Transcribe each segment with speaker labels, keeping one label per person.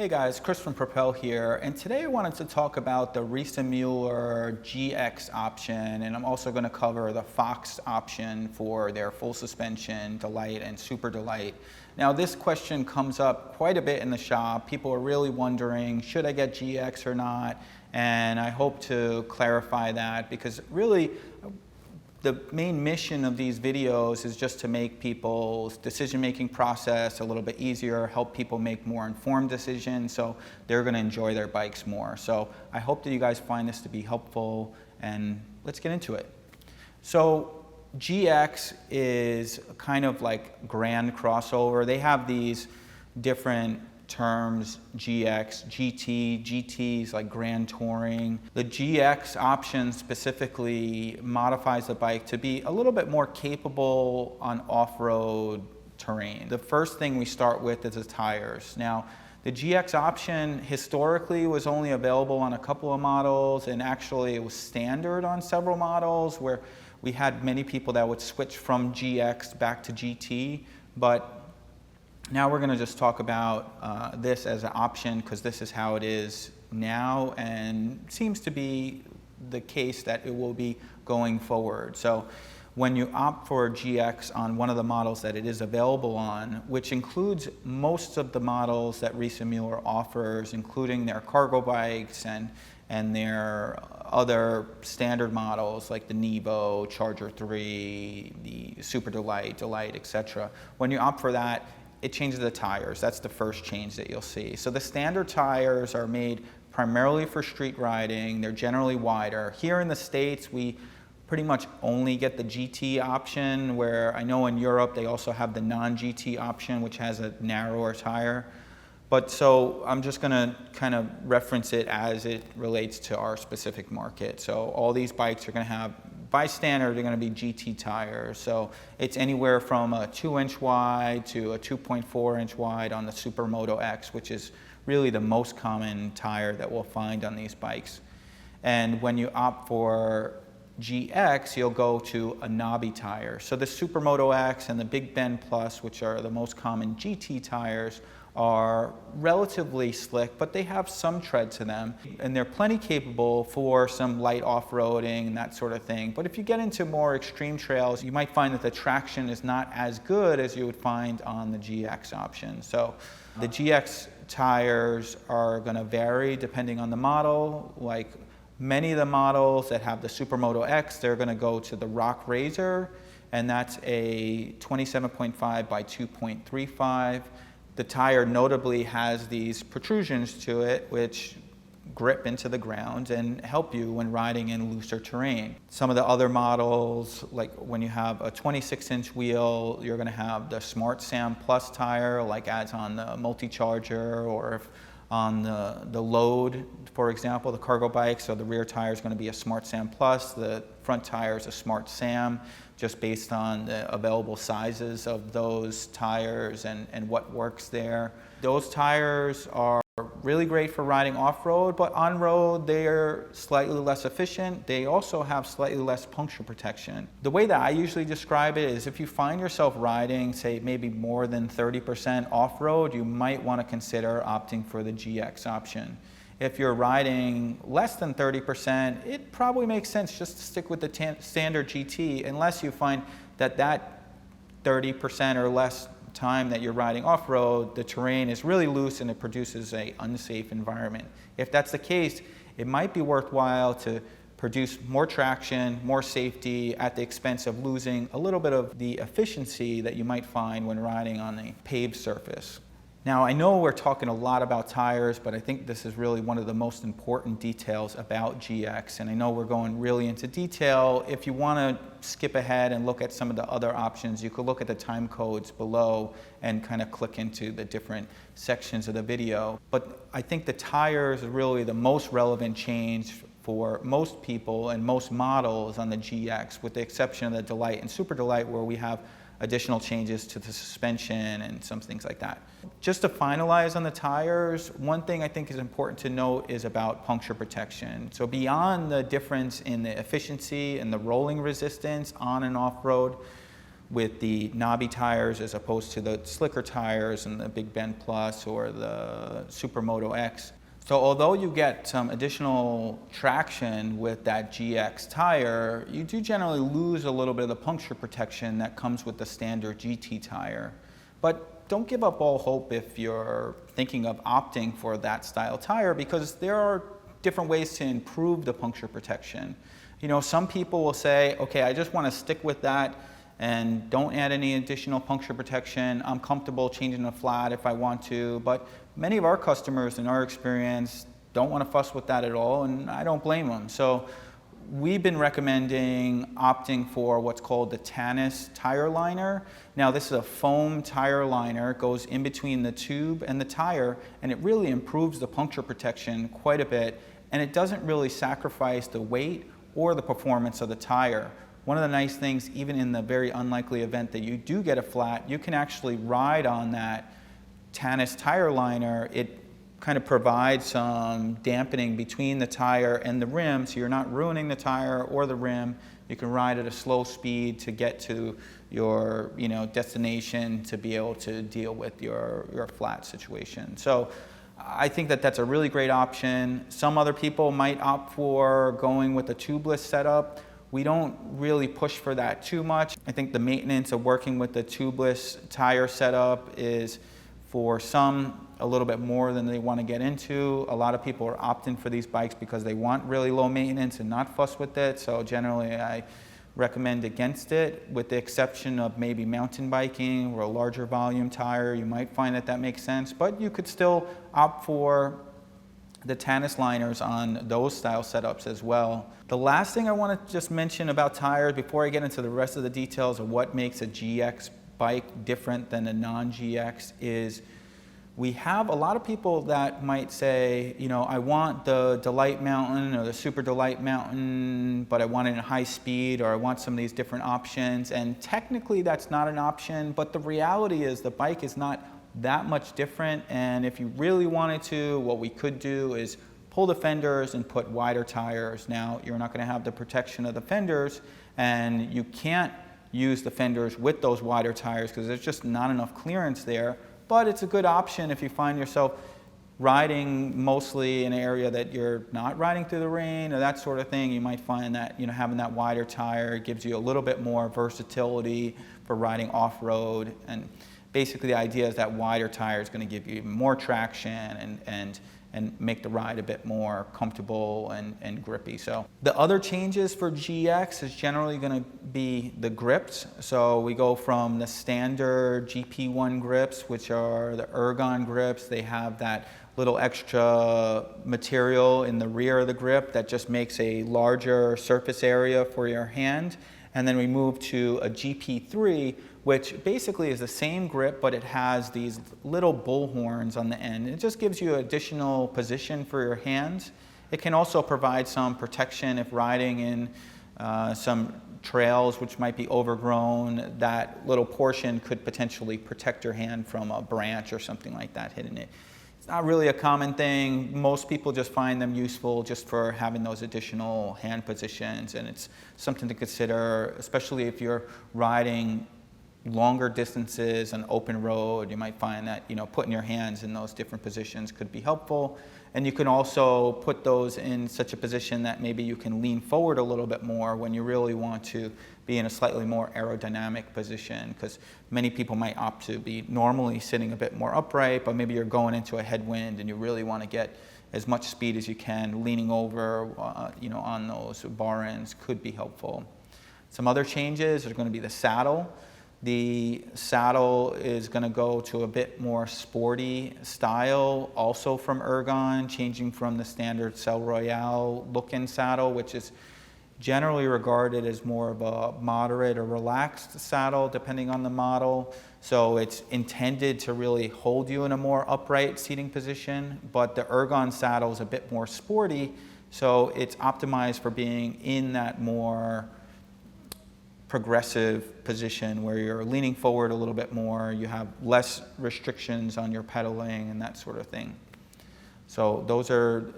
Speaker 1: Hey guys, Chris from Propel here, and today I wanted to talk about the Riese Müller GX option, and I'm also going to cover the Fox option for their full suspension, Delite and Super Delite. Now this question comes up quite a bit in the shop. People are really wondering, should I get GX or not? And I hope to clarify that because really the main mission of these videos is just to make people's decision-making process a little bit easier, help people make more informed decisions, so they're going to enjoy their bikes more. So I hope that you guys find this to be helpful, and let's get into it. So GX is kind of like grand crossover. They have these different terms, GX, GT, GTs like Grand Touring. The GX option specifically modifies the bike to be a little bit more capable on off-road terrain. The first thing we start with is the tires. Now, the GX option historically was only available on a couple of models, and actually it was standard on several models where we had many people that would switch from GX back to GT, but now we're going to just talk about this as an option because this is how it is now and seems to be the case that it will be going forward. So when you opt for GX on one of the models that it is available on, which includes most of the models that Riese Müller offers, including their cargo bikes and their other standard models like the Nevo, Charger 3, the Super Delite, Delite, etc. When you opt for that, it changes the tires. That's the first change that you'll see. So the standard tires are made primarily for street riding. They're generally wider. Here in the States, we pretty much only get the GT option, where I know in Europe they also have the non-GT option, which has a narrower tire. But so I'm just gonna kind of reference it as it relates to our specific market. So all these bikes are gonna have, by standard, they're going to be GT tires. So it's anywhere from a 2-inch wide to a 2.4-inch wide on the Supermoto X, which is really the most common tire that we'll find on these bikes. And when you opt for GX, you'll go to a knobby tire. So the Supermoto X and the Big Bend Plus, which are the most common GT tires, are relatively slick, but they have some tread to them, and they're plenty capable for some light off-roading and that sort of thing. But if you get into more extreme trails, you might find that the traction is not as good as you would find on the GX option. So the GX tires are going to vary depending on the model. Like many of the models that have the Supermoto X, they're going to go to the Rock Razor, and that's a 27.5 by 2.35. The tire notably has these protrusions to it which grip into the ground and help you when riding in looser terrain. Some of the other models, like when you have a 26-inch wheel, you're going to have the Smart Sam Plus tire, like as on the Multi-Charger, or if on the Load, for example, the cargo bike. So the rear tire is going to be a Smart Sam Plus, the front tire is a Smart Sam, just based on the available sizes of those tires and what works there. Those tires are really great for riding off-road, but on-road they're slightly less efficient. They also have slightly less puncture protection. The way that I usually describe it is if you find yourself riding, say, maybe more than 30% off-road, you might want to consider opting for the GX option. If you're riding less than 30%, it probably makes sense just to stick with the standard GT unless you find that that 30% or less time that you're riding off-road, the terrain is really loose and it produces an unsafe environment. If that's the case, it might be worthwhile to produce more traction, more safety at the expense of losing a little bit of the efficiency that you might find when riding on a paved surface. Now, I know we're talking a lot about tires, but I think this is really one of the most important details about GX, and I know we're going really into detail. If you want to skip ahead and look at some of the other options, you could look at the time codes below and kind of click into the different sections of the video. But I think the tires are really the most relevant change for most people and most models on the GX, with the exception of the Delite and Super Delite, where we have additional changes to the suspension and some things like that. Just to finalize on the tires, one thing I think is important to note is about puncture protection. So beyond the difference in the efficiency and the rolling resistance on and off road, with the knobby tires as opposed to the slicker tires and the Big Bend Plus or the Supermoto X. So although you get some additional traction with that GX tire, you do generally lose a little bit of the puncture protection that comes with the standard GT tire. But don't give up all hope if you're thinking of opting for that style tire, because there are different ways to improve the puncture protection. You know, some people will say, okay, I just want to stick with that and don't add any additional puncture protection. I'm comfortable changing the flat if I want to, but many of our customers, in our experience, don't want to fuss with that at all, and I don't blame them. So we've been recommending opting for what's called the Tannus tire liner. Now this is a foam tire liner. It goes in between the tube and the tire, and it really improves the puncture protection quite a bit, and it doesn't really sacrifice the weight or the performance of the tire. One of the nice things, even in the very unlikely event that you do get a flat, you can actually ride on that Tannus tire liner. It kind of provides some dampening between the tire and the rim, so you're not ruining the tire or the rim. You can ride at a slow speed to get to your destination to be able to deal with your flat situation. So I think that that's a really great option. Some other people might opt for going with a tubeless setup. We don't really push for that too much. I think the maintenance of working with the tubeless tire setup is, for some, a little bit more than they want to get into. A lot of people are opting for these bikes because they want really low maintenance and not fuss with it. So generally I recommend against it, with the exception of maybe mountain biking or a larger volume tire. You might find that that makes sense, but you could still opt for the Tannus liners on those style setups as well. The last thing I want to just mention about tires before I get into the rest of the details of what makes a GX bike different than a non-GX is, we have a lot of people that might say, I want the Delite mountain or the Super Delite mountain, but I want it in high speed, or I want some of these different options. And technically that's not an option, but the reality is the bike is not that much different. And if you really wanted to, what we could do is pull the fenders and put wider tires. Now, you're not going to have the protection of the fenders, and you can't use the fenders with those wider tires because there's just not enough clearance there. But it's a good option if you find yourself riding mostly in an area that you're not riding through the rain or that sort of thing. You might find that having that wider tire gives you a little bit more versatility for riding off-road. And basically the idea is that wider tire is going to give you more traction and make the ride a bit more comfortable and grippy. So the other changes for GX is generally going to be the grips. So we go from the standard Gp3 grips, which are the Ergon grips. They have that little extra material in the rear of the grip that just makes a larger surface area for your hand. And then we move to a Gp3, which basically is the same grip, but it has these little bull horns on the end. It just gives you additional position for your hands. It can also provide some protection if riding in some trails which might be overgrown. That little portion could potentially protect your hand from a branch or something like that hitting it. It's not really a common thing. Most people just find them useful just for having those additional hand positions, and it's something to consider, especially if you're riding longer distances on open road. You might find that putting your hands in those different positions could be helpful. And you can also put those in such a position that maybe you can lean forward a little bit more when you really want to be in a slightly more aerodynamic position, because many people might opt to be normally sitting a bit more upright, but maybe you're going into a headwind and you really want to get as much speed as you can. Leaning over on those bar ends could be helpful. Some other changes are going to be the saddle. The saddle is going to go to a bit more sporty style, also from Ergon, changing from the standard Cell Royale look-in saddle, which is generally regarded as more of a moderate or relaxed saddle depending on the model. So it's intended to really hold you in a more upright seating position, but the Ergon saddle is a bit more sporty, so it's optimized for being in that more progressive position where you're leaning forward a little bit more, you have less restrictions on your pedaling and that sort of thing. So those are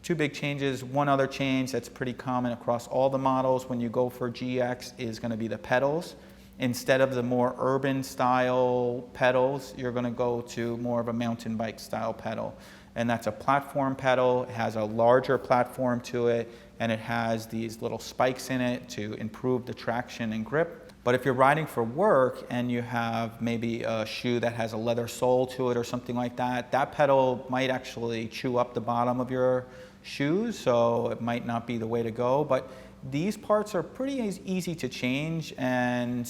Speaker 1: two big changes. One other change that's pretty common across all the models when you go for GX is going to be the pedals. instead of the more urban style pedals, you're going to go to more of a mountain bike style pedal. And that's a platform pedal. It has a larger platform to it, and it has these little spikes in it to improve the traction and grip. But if you're riding for work and you have maybe a shoe that has a leather sole to it or something like that, that pedal might actually chew up the bottom of your shoes, so it might not be the way to go. But these parts are pretty easy to change, and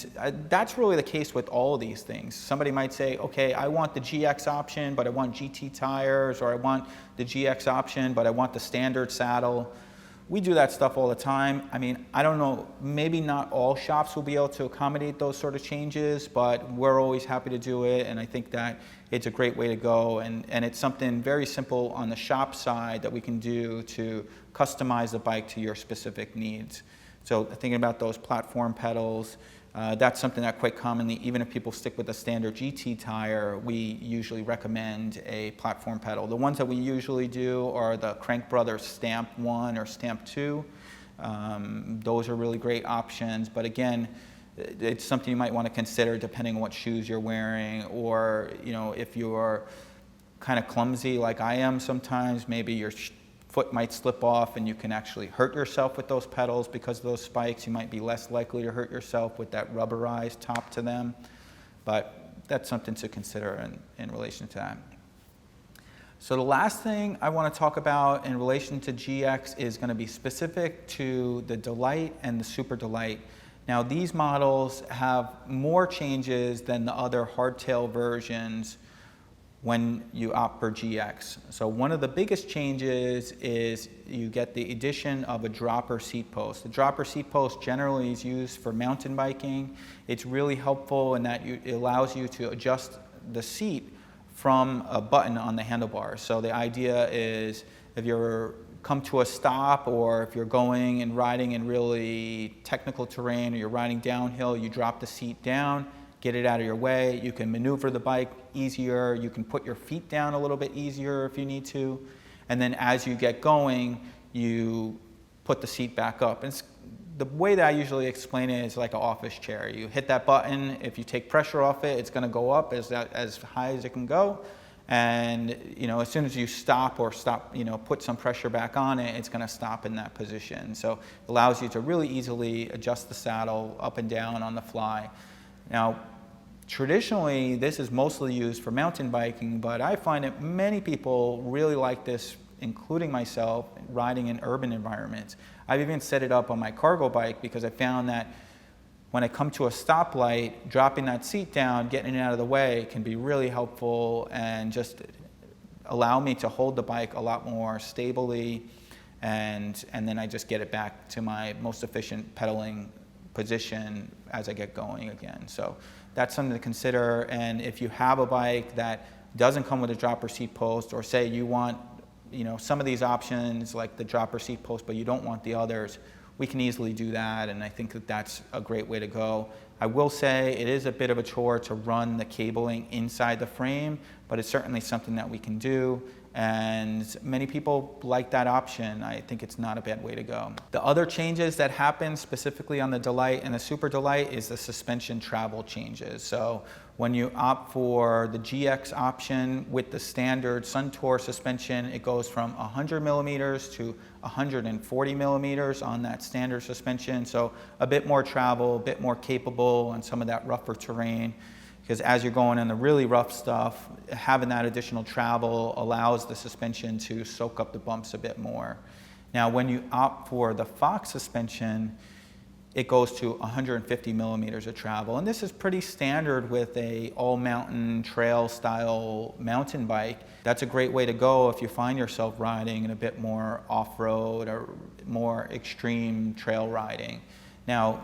Speaker 1: that's really the case with all of these things. Somebody might say, okay, I want the GX option, but I want GT tires, or I want the GX option, but I want the standard saddle. We do that stuff all the time. I mean, I don't know, maybe not all shops will be able to accommodate those sort of changes, but we're always happy to do it, and I think that it's a great way to go, and it's something very simple on the shop side that we can do to customize the bike to your specific needs. So thinking about those platform pedals, that's something that quite commonly, even if people stick with a standard GT tire, we usually recommend a platform pedal. The ones that we usually do are the Crank Brothers Stamp 1 or Stamp 2. Those are really great options, but again, it's something you might want to consider depending on what shoes you're wearing, or if you're kind of clumsy like I am sometimes, maybe your foot might slip off and you can actually hurt yourself with those pedals because of those spikes. You might be less likely to hurt yourself with that rubberized top to them, but that's something to consider in relation to that. So the last thing I want to talk about in relation to GX is going to be specific to the Delite and the Super Delite. Now these models have more changes than the other hardtail versions when you opt for GX. So one of the biggest changes is you get the addition of a dropper seat post. The dropper seat post generally is used for mountain biking. It's really helpful in that it allows you to adjust the seat from a button on the handlebars. So the idea is if you're come to a stop, or if you're going and riding in really technical terrain, or you're riding downhill, you drop the seat down, get it out of your way. You can maneuver the bike easier. You can put your feet down a little bit easier if you need to. And then as you get going, you put the seat back up. And the way that I usually explain it is like an office chair. You hit that button. If you take pressure off it, it's going to go up as high as it can go. And as soon as you stop, put some pressure back on it, it's going to stop in that position. So it allows you to really easily adjust the saddle up and down on the fly. Now, traditionally, this is mostly used for mountain biking, but I find that many people really like this, including myself, riding in urban environments. I've even set it up on my cargo bike because I found that when I come to a stoplight, dropping that seat down, getting it out of the way can be really helpful and just allow me to hold the bike a lot more stably, and then I just get it back to my most efficient pedaling position as I get going again. So that's something to consider. And if you have a bike that doesn't come with a dropper seat post, or say you want some of these options like the dropper seat post but you don't want the others, we can easily do that, and I think that that's a great way to go. I will say it is a bit of a chore to run the cabling inside the frame, but it's certainly something that we can do, and many people like that option. I think it's not a bad way to go. The other changes that happen specifically on the Delite and the Super Delite is the suspension travel changes. So when you opt for the GX option with the standard Suntour suspension, it goes from 100 millimeters to 140 millimeters on that standard suspension. So a bit more travel, a bit more capable on some of that rougher terrain. Because as you're going on the really rough stuff, having that additional travel allows the suspension to soak up the bumps a bit more. Now, when you opt for the Fox suspension, it goes to 150 millimeters of travel. And this is pretty standard with a all-mountain trail style mountain bike. That's a great way to go if you find yourself riding in a bit more off-road or more extreme trail riding. Now,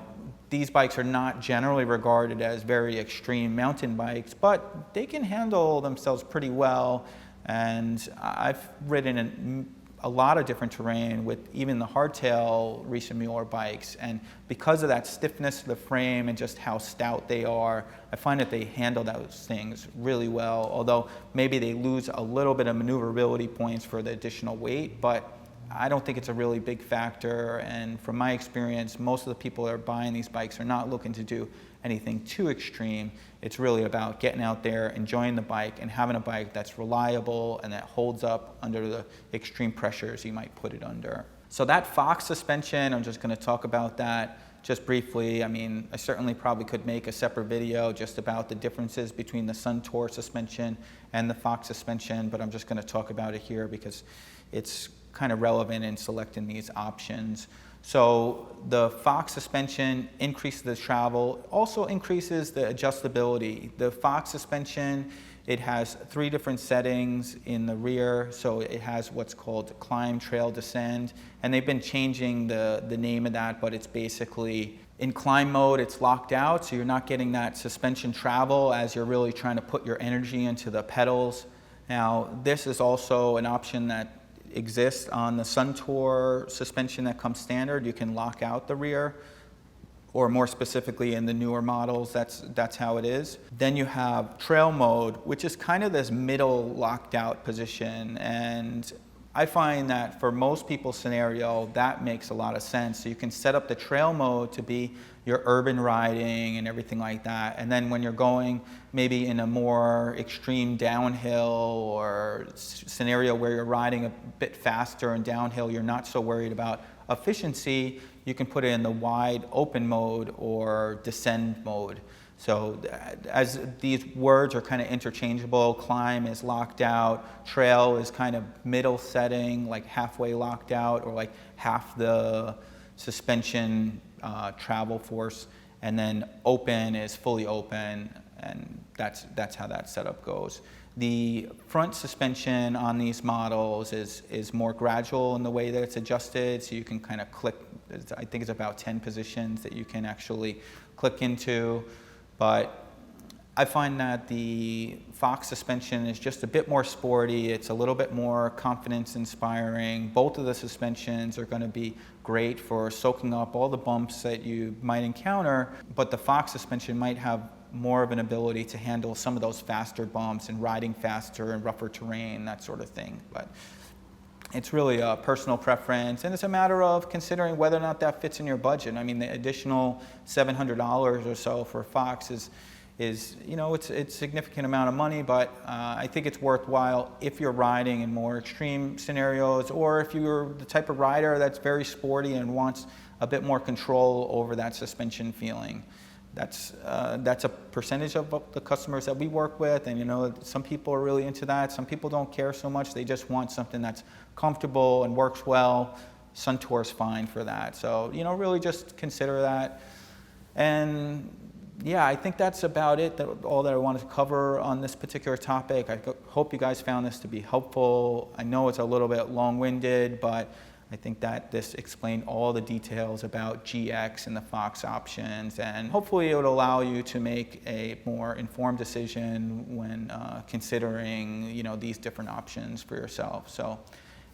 Speaker 1: these bikes are not generally regarded as very extreme mountain bikes, but they can handle themselves pretty well. And I've ridden in a lot of different terrain with even the hardtail Riese Müller bikes. And because of that stiffness of the frame and just how stout they are, I find that they handle those things really well. Although maybe they lose a little bit of maneuverability points for the additional weight, but I don't think it's a really big factor, and from my experience, most of the people that are buying these bikes are not looking to do anything too extreme. It's really about getting out there, enjoying the bike, and having a bike that's reliable and that holds up under the extreme pressures you might put it under. So that Fox suspension, I'm just going to talk about that just briefly. I mean, I certainly probably could make a separate video just about the differences between the Suntour suspension and the Fox suspension, but I'm just going to talk about it here because it's kind of relevant in selecting these options. So the Fox suspension increases the travel, also increases the adjustability. The Fox suspension, it has 3 different settings in the rear. So it has what's called climb, trail, descend. And they've been changing the name of that, but it's basically in climb mode, it's locked out. So you're not getting that suspension travel as you're really trying to put your energy into the pedals. Now, this is also an option that exists on the Suntour suspension that comes standard. You can lock out the rear, or more specifically in the newer models, that's how it is. Then you have trail mode, which is kind of this middle locked out position. And I find that for most people's scenario, that makes a lot of sense. So you can set up the trail mode to be your urban riding and everything like that. And then when you're going maybe in a more extreme downhill or scenario where you're riding a bit faster and downhill, you're not so worried about efficiency, you can put it in the wide open mode or descend mode. So as these words are kind of interchangeable, climb is locked out, trail is kind of middle setting, like halfway locked out, or like half the suspension travel force, and then open is fully open, and that's how that setup goes. The front suspension on these models is more gradual in the way that it's adjusted, so you can kind of click, I think it's about 10 positions that you can actually click into. But I find that the Fox suspension is just a bit more sporty. It's a little bit more confidence inspiring. Both of the suspensions are going to be great for soaking up all the bumps that you might encounter, but the Fox suspension might have more of an ability to handle some of those faster bumps and riding faster and rougher terrain, that sort of thing. But it's really a personal preference, and it's a matter of considering whether or not that fits in your budget. I mean, the additional $700 or so for Fox is you know, it's a significant amount of money, but I think it's worthwhile if you're riding in more extreme scenarios, or if you're the type of rider that's very sporty and wants a bit more control over that suspension feeling. That's a percentage of the customers that we work with, and you know, some people are really into that. Some people don't care so much. They just want something that's comfortable and works well. Suntour is fine for that. So, you know, really just consider that. And yeah, I think that's about it, all that I wanted to cover on this particular topic. I hope you guys found this to be helpful. I know it's a little bit long-winded, but I think that this explained all the details about GX and the Fox options, and hopefully it would allow you to make a more informed decision when considering, you know, these different options for yourself. So,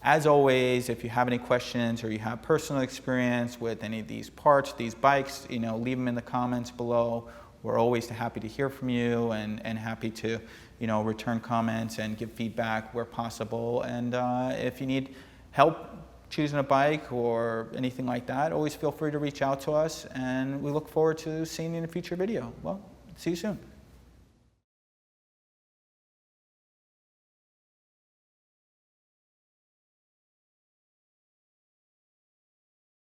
Speaker 1: as always, if you have any questions or you have personal experience with any of these parts, these bikes, you know, leave them in the comments below. We're always happy to hear from you, and happy to, you know, return comments and give feedback where possible. And if you need help choosing a bike or anything like that, always feel free to reach out to us, and we look forward to seeing you in a future video. Well, see you soon.